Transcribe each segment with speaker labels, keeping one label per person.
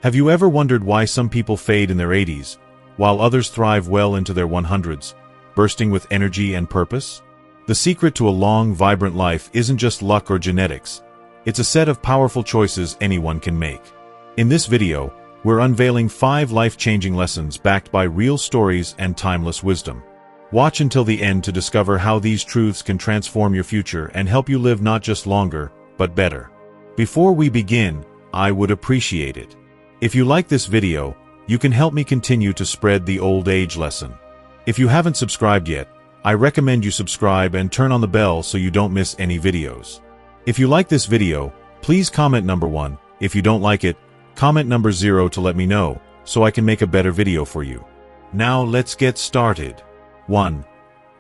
Speaker 1: Have you ever wondered why some people fade in their 80s, while others thrive well into their 100s, bursting with energy and purpose? The secret to a long, vibrant life isn't just luck or genetics. It's a set of powerful choices anyone can make. In this video, we're unveiling 5 life-changing lessons backed by real stories and timeless wisdom. Watch until the end to discover how these truths can transform your future and help you live not just longer, but better. Before we begin, I would appreciate it if you like this video. You can help me continue to spread the old age lesson. If you haven't subscribed yet, I recommend you subscribe and turn on the bell so you don't miss any videos. If you like this video, please comment number 1. If you don't like it, comment number 0 to let me know, so I can make a better video for you. Now let's get started. 1.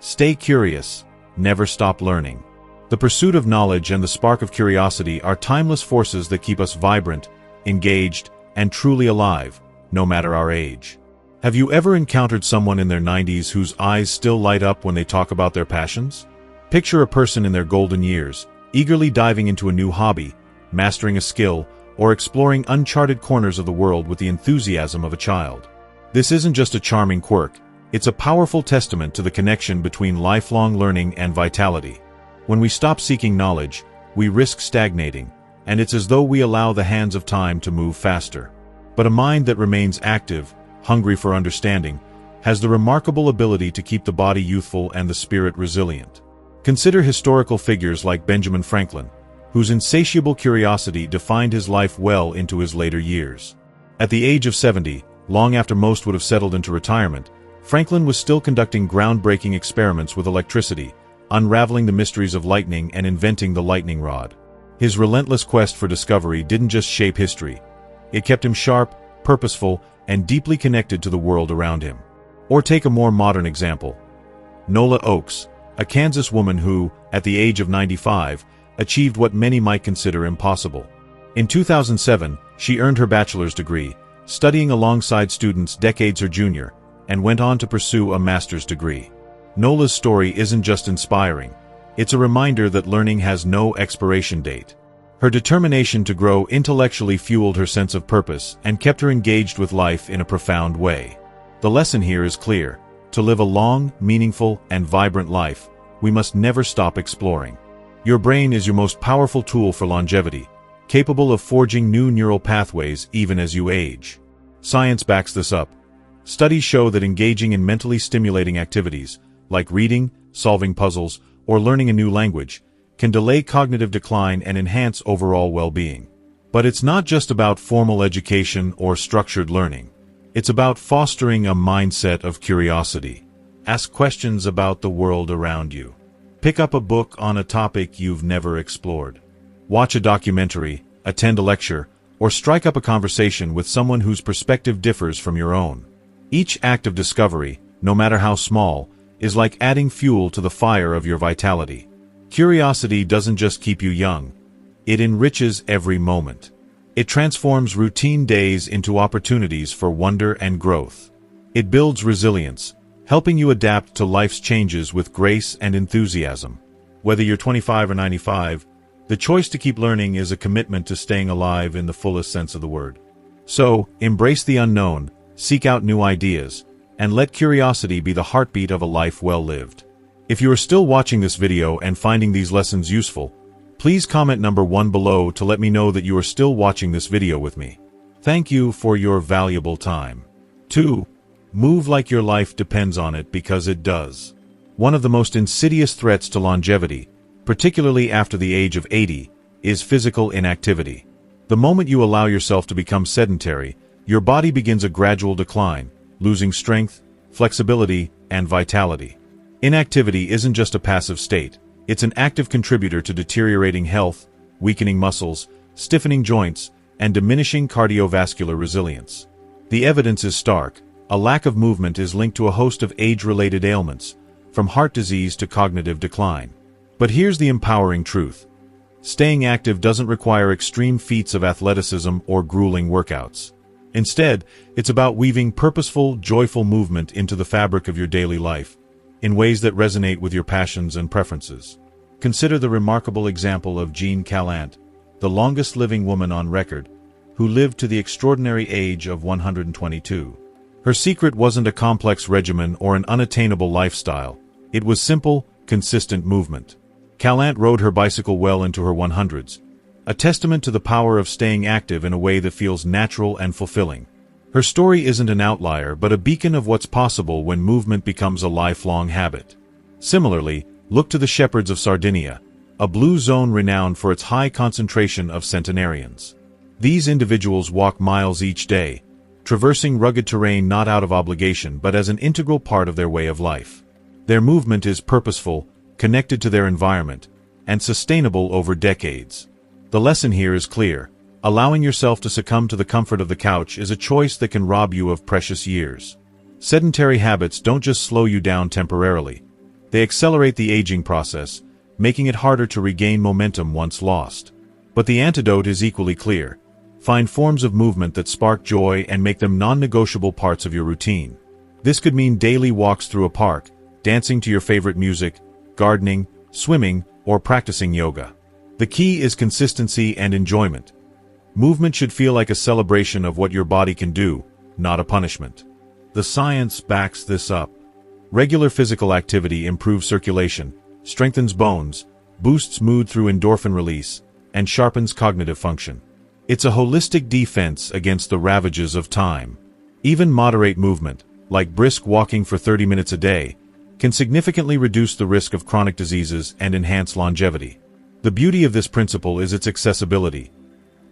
Speaker 1: Stay curious. Never stop learning. The pursuit of knowledge and the spark of curiosity are timeless forces that keep us vibrant, engaged, and truly alive, no matter our age. Have you ever encountered someone in their 90s whose eyes still light up when they talk about their passions? Picture a person in their golden years, eagerly diving into a new hobby, mastering a skill, or exploring uncharted corners of the world with the enthusiasm of a child. This isn't just a charming quirk, it's a powerful testament to the connection between lifelong learning and vitality. When we stop seeking knowledge, we risk stagnating, and it's as though we allow the hands of time to move faster. But a mind that remains active, hungry for understanding, has the remarkable ability to keep the body youthful and the spirit resilient. Consider historical figures like Benjamin Franklin, whose insatiable curiosity defined his life well into his later years. At the age of 70, long after most would have settled into retirement, Franklin was still conducting groundbreaking experiments with electricity, unraveling the mysteries of lightning and inventing the lightning rod. His relentless quest for discovery didn't just shape history. It kept him sharp, purposeful, and deeply connected to the world around him. Or take a more modern example. Nola Oakes, a Kansas woman who, at the age of 95, achieved what many might consider impossible. In 2007, she earned her bachelor's degree, studying alongside students decades her junior, and went on to pursue a master's degree. Nola's story isn't just inspiring. It's a reminder that learning has no expiration date. Her determination to grow intellectually fueled her sense of purpose and kept her engaged with life in a profound way. The lesson here is clear. To live a long, meaningful, and vibrant life, we must never stop exploring. Your brain is your most powerful tool for longevity, capable of forging new neural pathways even as you age. Science backs this up. Studies show that engaging in mentally stimulating activities, like reading, solving puzzles, or learning a new language, can delay cognitive decline and enhance overall well-being. But it's not just about formal education or structured learning. It's about fostering a mindset of curiosity. Ask questions about the world around you. Pick up a book on a topic you've never explored. Watch a documentary, attend a lecture, or strike up a conversation with someone whose perspective differs from your own. Each act of discovery, no matter how small, is like adding fuel to the fire of your vitality. Curiosity doesn't just keep you young. It enriches every moment. It transforms routine days into opportunities for wonder and growth. It builds resilience, helping you adapt to life's changes with grace and enthusiasm. Whether you're 25 or 95, the choice to keep learning is a commitment to staying alive in the fullest sense of the word. So, embrace the unknown, seek out new ideas, and let curiosity be the heartbeat of a life well lived. If you are still watching this video and finding these lessons useful, please comment number 1 below to let me know that you are still watching this video with me. Thank you for your valuable time. 2. Move like your life depends on it, because it does. One of the most insidious threats to longevity, particularly after the age of 80, is physical inactivity. The moment you allow yourself to become sedentary, your body begins a gradual decline, losing strength, flexibility, and vitality. Inactivity isn't just a passive state. It's an active contributor to deteriorating health, weakening muscles, stiffening joints, and diminishing cardiovascular resilience. The evidence is stark. A lack of movement is linked to a host of age-related ailments, from heart disease to cognitive decline. But here's the empowering truth. Staying active doesn't require extreme feats of athleticism or grueling workouts. Instead, it's about weaving purposeful, joyful movement into the fabric of your daily life, in ways that resonate with your passions and preferences. Consider the remarkable example of Jean Calment, the longest-living woman on record, who lived to the extraordinary age of 122. Her secret wasn't a complex regimen or an unattainable lifestyle. It was simple, consistent movement. Callant rode her bicycle well into her 100s, a testament to the power of staying active in a way that feels natural and fulfilling. Her story isn't an outlier but a beacon of what's possible when movement becomes a lifelong habit. Similarly, look to the shepherds of Sardinia, a blue zone renowned for its high concentration of centenarians. These individuals walk miles each day, traversing rugged terrain not out of obligation but as an integral part of their way of life. Their movement is purposeful, connected to their environment, and sustainable over decades. The lesson here is clear. Allowing yourself to succumb to the comfort of the couch is a choice that can rob you of precious years. Sedentary habits don't just slow you down temporarily. They accelerate the aging process, making it harder to regain momentum once lost. But the antidote is equally clear. Find forms of movement that spark joy and make them non-negotiable parts of your routine. This could mean daily walks through a park, dancing to your favorite music, gardening, swimming, or practicing yoga. The key is consistency and enjoyment. Movement should feel like a celebration of what your body can do, not a punishment. The science backs this up. Regular physical activity improves circulation, strengthens bones, boosts mood through endorphin release, and sharpens cognitive function. It's a holistic defense against the ravages of time. Even moderate movement, like brisk walking for 30 minutes a day, can significantly reduce the risk of chronic diseases and enhance longevity. The beauty of this principle is its accessibility.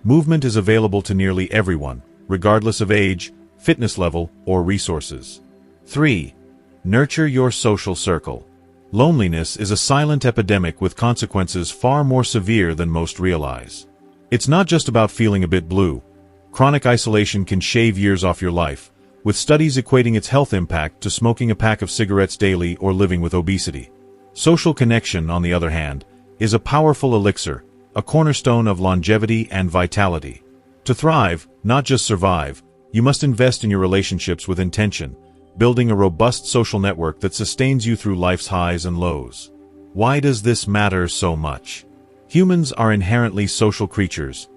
Speaker 1: Movement is available to nearly everyone, regardless of age, fitness level, or resources. 3. Nurture your social circle. Loneliness is a silent epidemic with consequences far more severe than most realize. It's not just about feeling a bit blue. Chronic isolation can shave years off your life, with studies equating its health impact to smoking a pack of cigarettes daily or living with obesity. Social connection, on the other hand, is a powerful elixir, a cornerstone of longevity and vitality. To thrive, not just survive, you must invest in your relationships with intention, building a robust social network that sustains you through life's highs and lows. Why does this matter so much? Humans are inherently social creatures,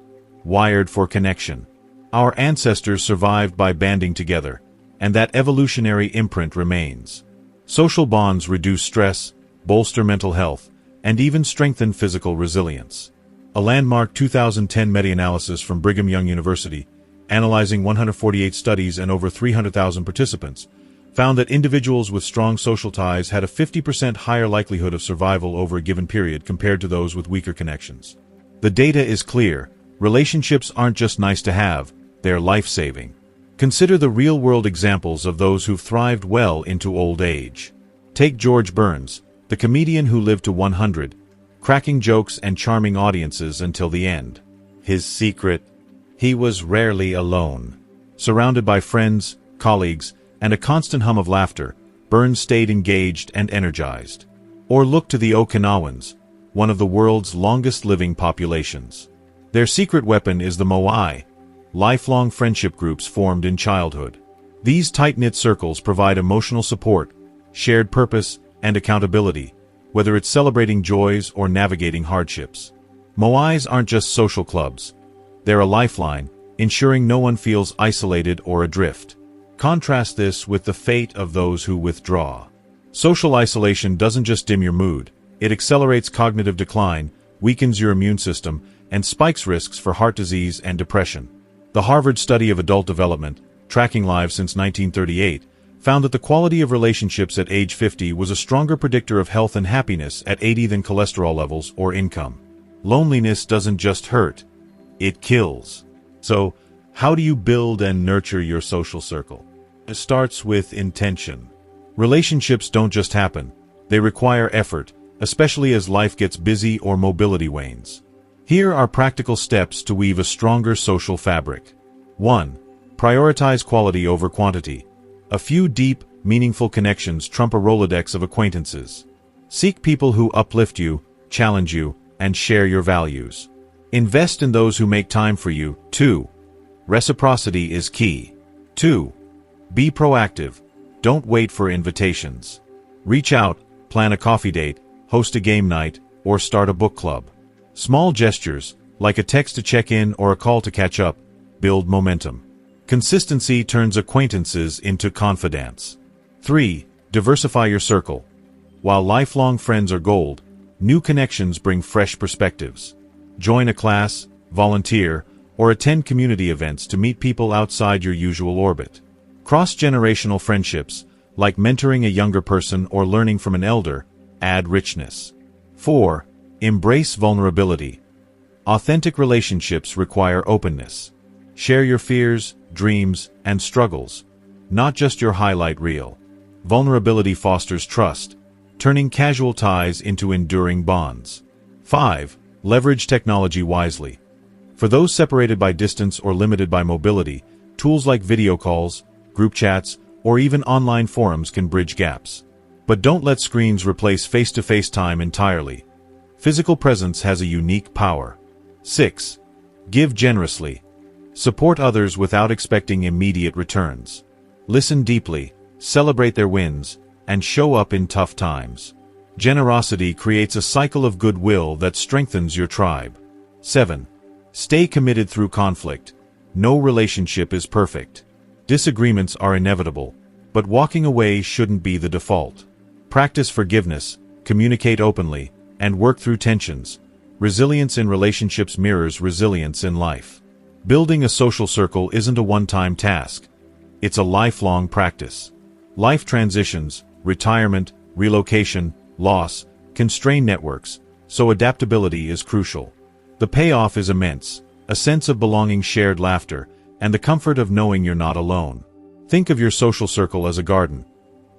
Speaker 1: wired for connection. Our ancestors survived by banding together, and that evolutionary imprint remains. Social bonds reduce stress, bolster mental health, and even strengthen physical resilience. A landmark 2010 meta-analysis from Brigham Young University, analyzing 148 studies and over 300,000 participants, found that individuals with strong social ties had a 50% higher likelihood of survival over a given period compared to those with weaker connections. The data is clear. Relationships aren't just nice to have, they're life-saving. Consider the real-world examples of those who've thrived well into old age. Take George Burns, the comedian who lived to 100, cracking jokes and charming audiences until the end. His secret? He was rarely alone. Surrounded by friends, colleagues, and a constant hum of laughter, Burns stayed engaged and energized. Or look to the Okinawans, one of the world's longest-living populations. Their secret weapon is the moai, lifelong friendship groups formed in childhood. These tight-knit circles provide emotional support, shared purpose, and accountability, whether it's celebrating joys or navigating hardships. Moais aren't just social clubs. They're a lifeline, ensuring no one feels isolated or adrift. Contrast this with the fate of those who withdraw. Social isolation doesn't just dim your mood, it accelerates cognitive decline, weakens your immune system, and spikes risks for heart disease and depression. The Harvard Study of Adult Development, tracking lives since 1938, found that the quality of relationships at age 50 was a stronger predictor of health and happiness at 80 than cholesterol levels or income. Loneliness doesn't just hurt, it kills. So, how do you build and nurture your social circle? It starts with intention. Relationships don't just happen, they require effort, especially as life gets busy or mobility wanes. Here are practical steps to weave a stronger social fabric. 1. Prioritize quality over quantity. A few deep, meaningful connections trump a Rolodex of acquaintances. Seek people who uplift you, challenge you, and share your values. Invest in those who make time for you. 2. Reciprocity is key. 2. Be proactive. Don't wait for invitations. Reach out, plan a coffee date, host a game night, or start a book club. Small gestures, like a text to check in or a call to catch up, build momentum. Consistency turns acquaintances into confidants. 3. Diversify your circle. While lifelong friends are gold, new connections bring fresh perspectives. Join a class, volunteer, or attend community events to meet people outside your usual orbit. Cross-generational friendships, like mentoring a younger person or learning from an elder, add richness. 4. Embrace vulnerability. Authentic relationships require openness. Share your fears, dreams, and struggles, not just your highlight reel. Vulnerability fosters trust, turning casual ties into enduring bonds. 5. Leverage technology wisely. For those separated by distance or limited by mobility, tools like video calls, group chats, or even online forums can bridge gaps. But don't let screens replace face-to-face time entirely. Physical presence has a unique power. 6. Give generously. Support others without expecting immediate returns. Listen deeply, celebrate their wins, and show up in tough times. Generosity creates a cycle of goodwill that strengthens your tribe. 7. Stay committed through conflict. No relationship is perfect. Disagreements are inevitable, but walking away shouldn't be the default. Practice forgiveness, communicate openly, and work through tensions. Resilience in relationships mirrors resilience in life. Building a social circle isn't a one-time task. It's a lifelong practice. Life transitions, retirement, relocation, loss, can strain networks, so adaptability is crucial. The payoff is immense, a sense of belonging, shared laughter, and the comfort of knowing you're not alone. Think of your social circle as a garden.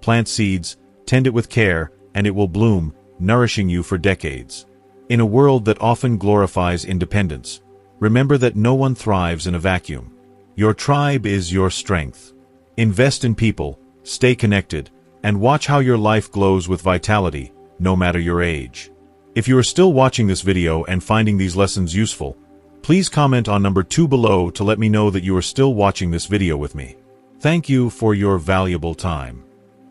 Speaker 1: Plant seeds, tend it with care, and it will bloom, nourishing you for decades. In a world that often glorifies independence, remember that no one thrives in a vacuum. Your tribe is your strength. Invest in people, stay connected, and watch how your life glows with vitality, no matter your age. If you are still watching this video and finding these lessons useful, please comment on number 2 below to let me know that you are still watching this video with me. Thank you for your valuable time.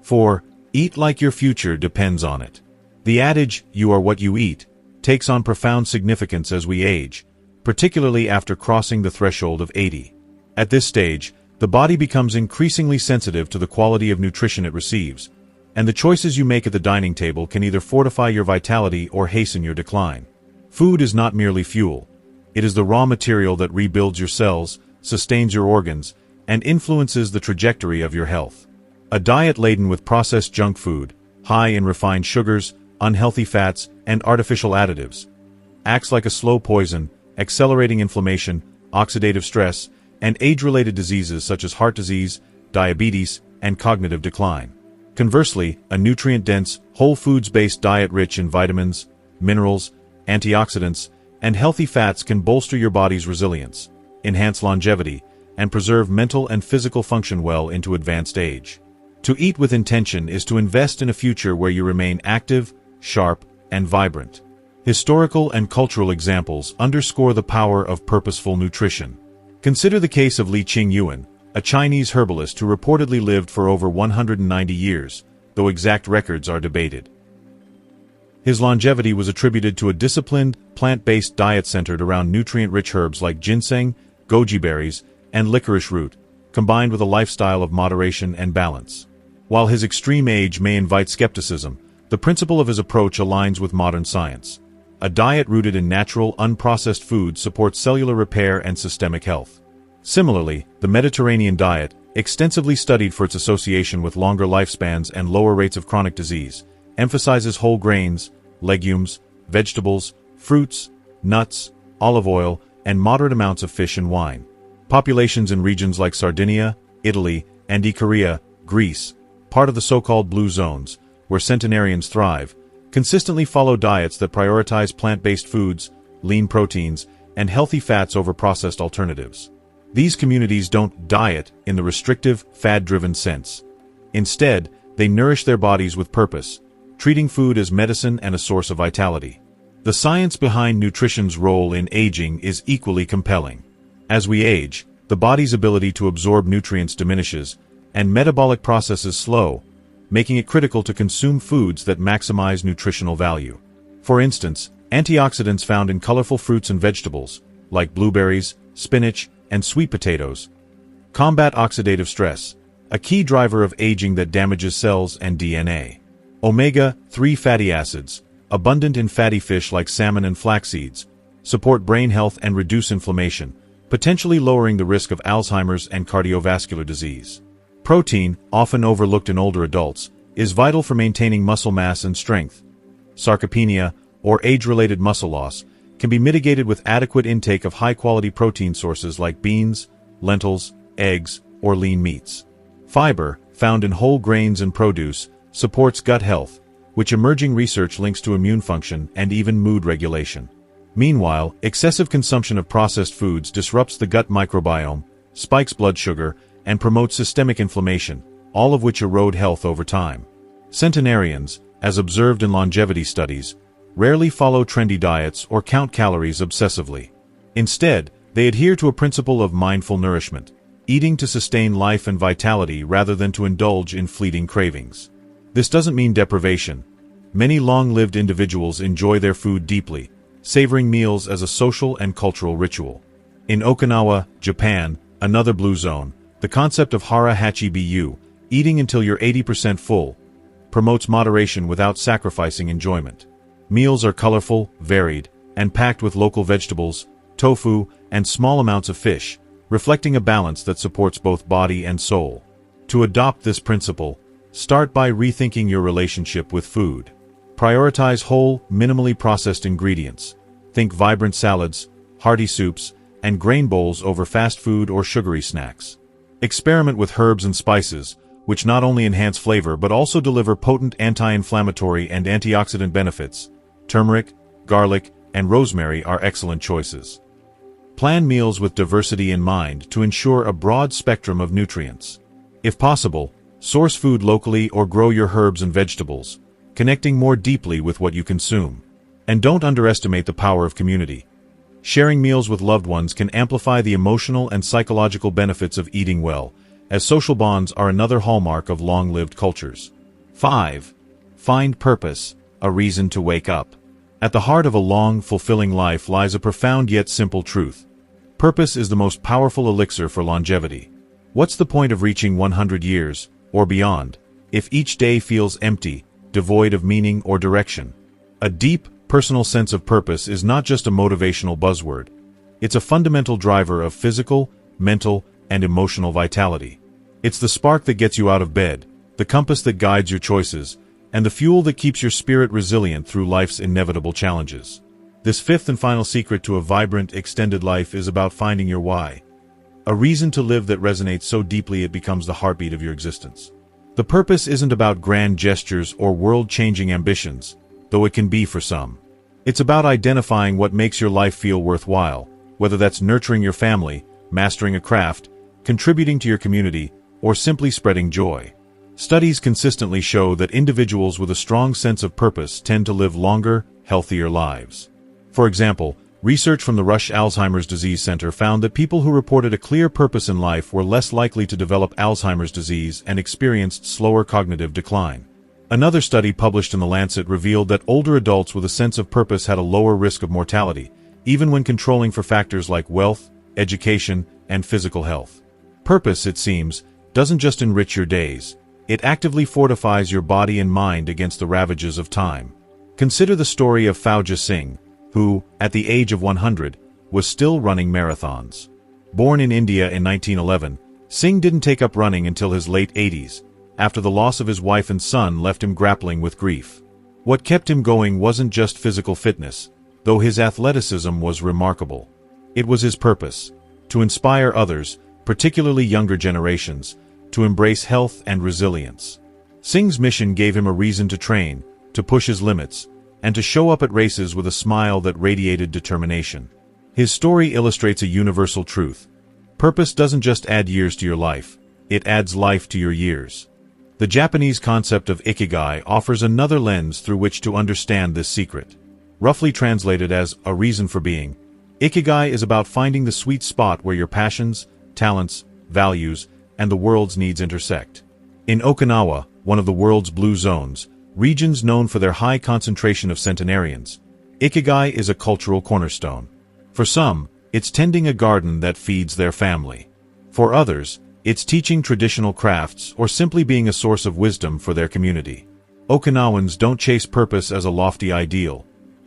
Speaker 1: 4. Eat like your future depends on it. The adage, "you are what you eat," takes on profound significance as we age, particularly after crossing the threshold of 80. At this stage, the body becomes increasingly sensitive to the quality of nutrition it receives, and the choices you make at the dining table can either fortify your vitality or hasten your decline. Food is not merely fuel. It is the raw material that rebuilds your cells, sustains your organs, and influences the trajectory of your health. A diet laden with processed junk food, high in refined sugars, unhealthy fats, and artificial additives, acts like a slow poison, accelerating inflammation, oxidative stress, and age-related diseases such as heart disease, diabetes, and cognitive decline. Conversely, a nutrient-dense, whole foods-based diet rich in vitamins, minerals, antioxidants, and healthy fats can bolster your body's resilience, enhance longevity, and preserve mental and physical function well into advanced age. To eat with intention is to invest in a future where you remain active, sharp, and vibrant. Historical and cultural examples underscore the power of purposeful nutrition. Consider the case of Li Qingyuan, a Chinese herbalist who reportedly lived for over 190 years, though exact records are debated. His longevity was attributed to a disciplined, plant-based diet centered around nutrient-rich herbs like ginseng, goji berries, and licorice root, combined with a lifestyle of moderation and balance. While his extreme age may invite skepticism, the principle of his approach aligns with modern science. A diet rooted in natural, unprocessed foods supports cellular repair and systemic health. Similarly, the Mediterranean diet, extensively studied for its association with longer lifespans and lower rates of chronic disease, emphasizes whole grains, legumes, vegetables, fruits, nuts, olive oil, and moderate amounts of fish and wine. Populations in regions like Sardinia, Italy, and Ikaria, Greece, part of the so-called blue zones, where centenarians thrive, consistently follow diets that prioritize plant-based foods, lean proteins, and healthy fats over processed alternatives. These communities don't diet in the restrictive, fad-driven sense. Instead, they nourish their bodies with purpose, treating food as medicine and a source of vitality. The science behind nutrition's role in aging is equally compelling. As we age, the body's ability to absorb nutrients diminishes, and metabolic processes slow, making it critical to consume foods that maximize nutritional value. For instance, antioxidants found in colorful fruits and vegetables, like blueberries, spinach, and sweet potatoes. Combat oxidative stress, a key driver of aging that damages cells and DNA. Omega-3 fatty acids, abundant in fatty fish like salmon and flax seeds, support brain health and reduce inflammation, potentially lowering the risk of Alzheimer's and cardiovascular disease. Protein, often overlooked in older adults, is vital for maintaining muscle mass and strength. Sarcopenia, or age-related muscle loss, can be mitigated with adequate intake of high-quality protein sources like beans, lentils, eggs, or lean meats. Fiber, found in whole grains and produce, supports gut health, which emerging research links to immune function and even mood regulation. Meanwhile, excessive consumption of processed foods disrupts the gut microbiome, spikes blood sugar, and promotes systemic inflammation, all of which erode health over time. Centenarians, as observed in longevity studies, rarely follow trendy diets or count calories obsessively. Instead, they adhere to a principle of mindful nourishment, eating to sustain life and vitality rather than to indulge in fleeting cravings. This doesn't mean deprivation. Many long-lived individuals enjoy their food deeply, savoring meals as a social and cultural ritual. In Okinawa, Japan, another blue zone, the concept of hara hachi bu, eating until you're 80% full, promotes moderation without sacrificing enjoyment. Meals are colorful, varied, and packed with local vegetables, tofu, and small amounts of fish, reflecting a balance that supports both body and soul. To adopt this principle, start by rethinking your relationship with food. Prioritize whole, minimally processed ingredients. Think vibrant salads, hearty soups, and grain bowls over fast food or sugary snacks. Experiment with herbs and spices, which not only enhance flavor but also deliver potent anti-inflammatory and antioxidant benefits. Turmeric, garlic, and rosemary are excellent choices. Plan meals with diversity in mind to ensure a broad spectrum of nutrients. If possible, source food locally or grow your herbs and vegetables, connecting more deeply with what you consume. And don't underestimate the power of community. Sharing meals with loved ones can amplify the emotional and psychological benefits of eating well, as social bonds are another hallmark of long-lived cultures. 5. Find purpose, a reason to wake up. At the heart of a long, fulfilling life lies a profound yet simple truth. Purpose is the most powerful elixir for longevity. What's the point of reaching 100 years, or beyond, if each day feels empty, devoid of meaning or direction? A deep, personal sense of purpose is not just a motivational buzzword. It's a fundamental driver of physical, mental, and emotional vitality. It's the spark that gets you out of bed, the compass that guides your choices, and the fuel that keeps your spirit resilient through life's inevitable challenges. This fifth and final secret to a vibrant, extended life is about finding your why. A reason to live that resonates so deeply it becomes the heartbeat of your existence. The purpose isn't about grand gestures or world-changing ambitions, though it can be for some. It's about identifying what makes your life feel worthwhile, whether that's nurturing your family, mastering a craft, contributing to your community, or simply spreading joy. Studies consistently show that individuals with a strong sense of purpose tend to live longer, healthier lives. For example, research from the Rush Alzheimer's Disease Center found that people who reported a clear purpose in life were less likely to develop Alzheimer's disease and experienced slower cognitive decline. Another study published in The Lancet revealed that older adults with a sense of purpose had a lower risk of mortality, even when controlling for factors like wealth, education, and physical health. Purpose, it seems, doesn't just enrich your days. It actively fortifies your body and mind against the ravages of time. Consider the story of Fauja Singh, who, at the age of 100, was still running marathons. Born in India in 1911, Singh didn't take up running until his late 80s, after the loss of his wife and son left him grappling with grief. What kept him going wasn't just physical fitness, though his athleticism was remarkable. It was his purpose, to inspire others, particularly younger generations, to embrace health and resilience. Singh's mission gave him a reason to train, to push his limits, and to show up at races with a smile that radiated determination. His story illustrates a universal truth. Purpose doesn't just add years to your life, it adds life to your years. The Japanese concept of ikigai offers another lens through which to understand this secret. Roughly translated as a reason for being, ikigai is about finding the sweet spot where your passions, talents, values, and the world's needs intersect. In Okinawa, one of the world's blue zones, regions known for their high concentration of centenarians, ikigai is a cultural cornerstone. For some, it's tending a garden that feeds their family. For others, it's teaching traditional crafts or simply being a source of wisdom for their community. Okinawans don't chase purpose as a lofty ideal.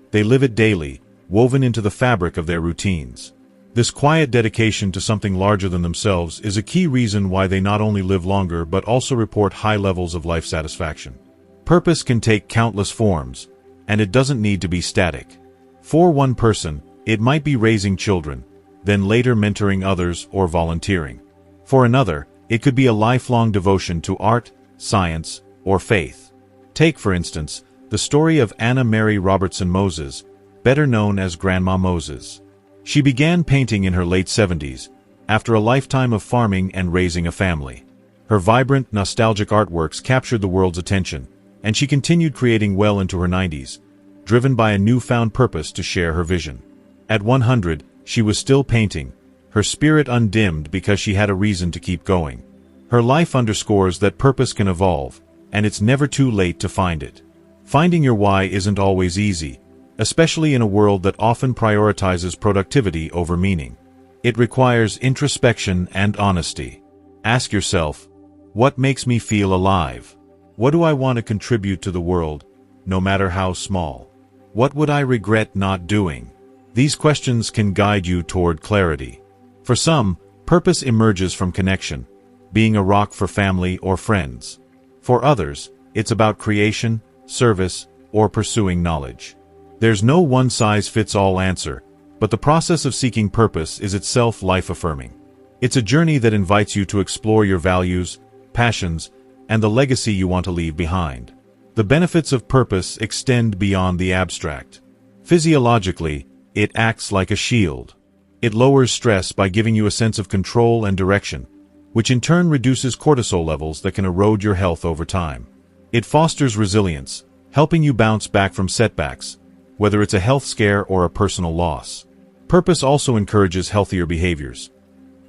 Speaker 1: They live it daily, woven into the fabric of their routines. This quiet dedication to something larger than themselves is a key reason why they not only live longer but also report high levels of life satisfaction. Purpose can take countless forms, and it doesn't need to be static. For one person, it might be raising children, then later mentoring others or volunteering. For another, it could be a lifelong devotion to art, science, or faith. Take, for instance, the story of Anna Mary Robertson Moses, better known as Grandma Moses. She began painting in her late 70s, after a lifetime of farming and raising a family. Her vibrant, nostalgic artworks captured the world's attention, and she continued creating well into her 90s, driven by a newfound purpose to share her vision. At 100, she was still painting, her spirit undimmed because she had a reason to keep going. Her life underscores that purpose can evolve, and it's never too late to find it. Finding your why isn't always easy, especially in a world that often prioritizes productivity over meaning. It requires introspection and honesty. Ask yourself, what makes me feel alive? What do I want to contribute to the world, no matter how small? What would I regret not doing? These questions can guide you toward clarity. For some, purpose emerges from connection, being a rock for family or friends. For others, it's about creation, service, or pursuing knowledge. There's no one-size-fits-all answer, but the process of seeking purpose is itself life-affirming. It's a journey that invites you to explore your values, passions, and the legacy you want to leave behind. The benefits of purpose extend beyond the abstract. Physiologically, it acts like a shield. It lowers stress by giving you a sense of control and direction, which in turn reduces cortisol levels that can erode your health over time. It fosters resilience, helping you bounce back from setbacks, whether it's a health scare or a personal loss. Purpose also encourages healthier behaviors.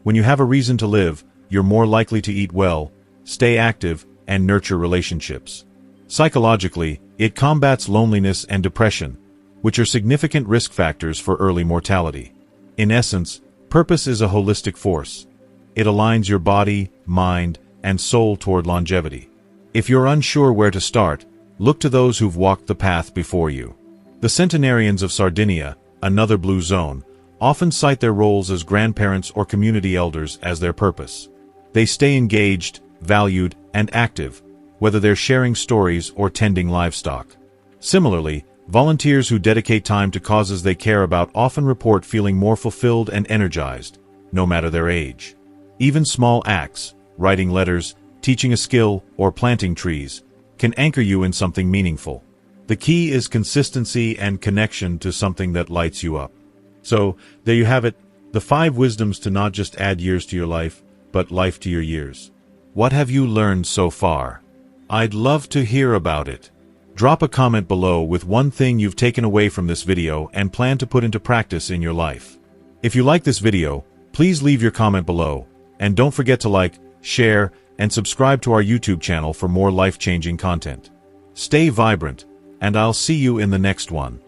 Speaker 1: When you have a reason to live, you're more likely to eat well, stay active, and nurture relationships. Psychologically, it combats loneliness and depression, which are significant risk factors for early mortality. In essence, purpose is a holistic force. It aligns your body, mind, and soul toward longevity. If you're unsure where to start, look to those who've walked the path before you. The centenarians of Sardinia, another blue zone, often cite their roles as grandparents or community elders as their purpose. They stay engaged, valued, and active, whether they're sharing stories or tending livestock. Similarly, volunteers who dedicate time to causes they care about often report feeling more fulfilled and energized, no matter their age. Even small acts, writing letters, teaching a skill, or planting trees, can anchor you in something meaningful. The key is consistency and connection to something that lights you up. So, there you have it, the 5 wisdoms to not just add years to your life, but life to your years. What have you learned so far? I'd love to hear about it. Drop a comment below with one thing you've taken away from this video and plan to put into practice in your life. If you like this video, please leave your comment below, and don't forget to like, share, and subscribe to our YouTube channel for more life-changing content. Stay vibrant, and I'll see you in the next one.